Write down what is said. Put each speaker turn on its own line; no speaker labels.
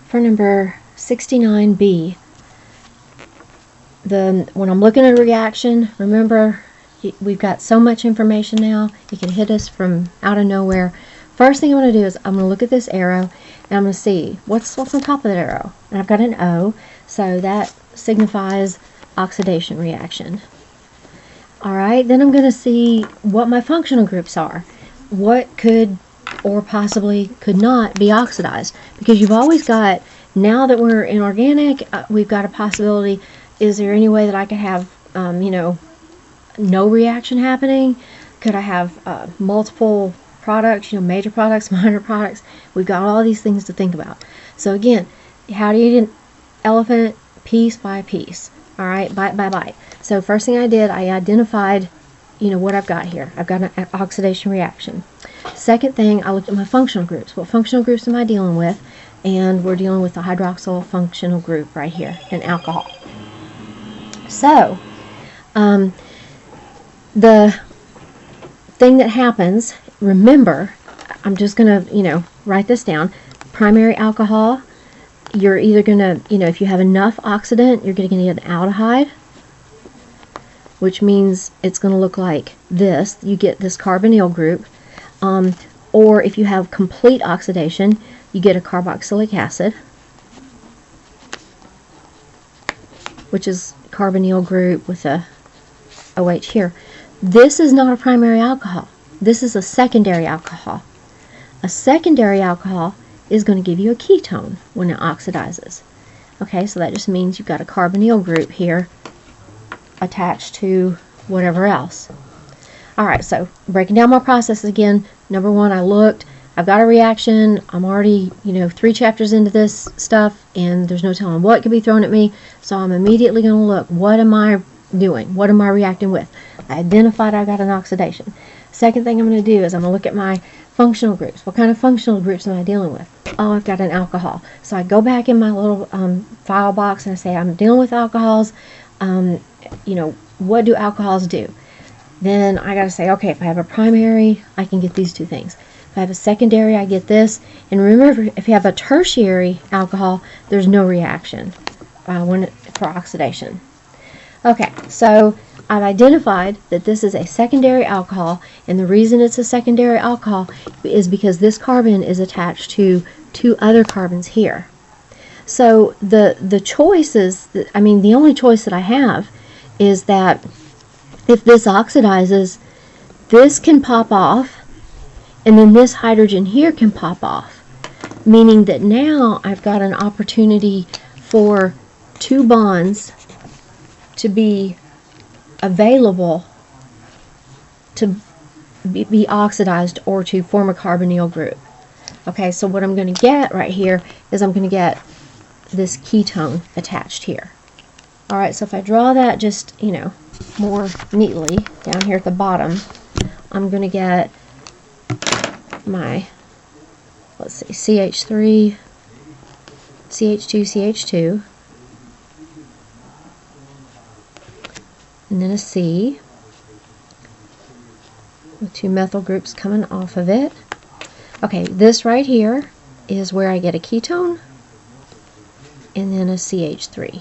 for number 69B, when I'm looking at a reaction, remember, we've got so much information now, it can hit us from out of nowhere. First thing I'm going to do is I'm going to look at this arrow, and I'm going to see what's on top of that arrow. And I've got an O, so that signifies oxidation reaction. Alright, then I'm going to see what my functional groups are. What could or possibly could not be oxidized. Because you've always got, now that we're in organic, we've got a possibility, is there any way that I could have, no reaction happening? Could I have multiple products, major products, minor products? We've got all these things to think about. So again, how do you eat an elephant? Piece by piece. Alright, bite by bite. So first thing I did, I identified, what I've got here. I've got an oxidation reaction. Second thing, I looked at my functional groups. What functional groups am I dealing with? And we're dealing with the hydroxyl functional group right here, and alcohol. So, the thing that happens, remember, I'm just going to, write this down. Primary alcohol, you're either going to, if you have enough oxidant, you're going to get an aldehyde, which means it's going to look like this. You get this carbonyl group. Or if you have complete oxidation, you get a carboxylic acid, which is carbonyl group with a OH here. This is not a primary alcohol. This is a secondary alcohol. A secondary alcohol is going to give you a ketone when it oxidizes. Okay, so that just means you've got a carbonyl group here attached to whatever else. Alright, so breaking down my process again. Number one, I looked. I've got a reaction. I'm already, 3 chapters into this stuff, and there's no telling what could be thrown at me. So I'm immediately going to look. What am I doing? What am I reacting with? I identified I got an oxidation. Second thing I'm going to do is I'm going to look at my functional groups. What kind of functional groups am I dealing with? Oh, I've got an alcohol. So I go back in my little file box and I say I'm dealing with alcohols. What do alcohols do? Then I got to say, okay, if I have a primary, I can get these two things. If I have a secondary, I get this. And remember, if you have a tertiary alcohol, there's no reaction for oxidation. Okay, so I've identified that this is a secondary alcohol, and the reason it's a secondary alcohol is because this carbon is attached to 2 other carbons here. So the choices, the only choice that I have is that if this oxidizes, this can pop off, and then this hydrogen here can pop off, meaning that now I've got an opportunity for 2 bonds to be available to be oxidized or to form a carbonyl group. Okay, so what I'm going to get right here is I'm going to get this ketone attached here. Alright, so if I draw that just, more neatly down here at the bottom, I'm going to get my, let's see, CH3, CH2, CH2, and then a C with 2 methyl groups coming off of it. Okay, this right here is where I get a ketone and then a CH3.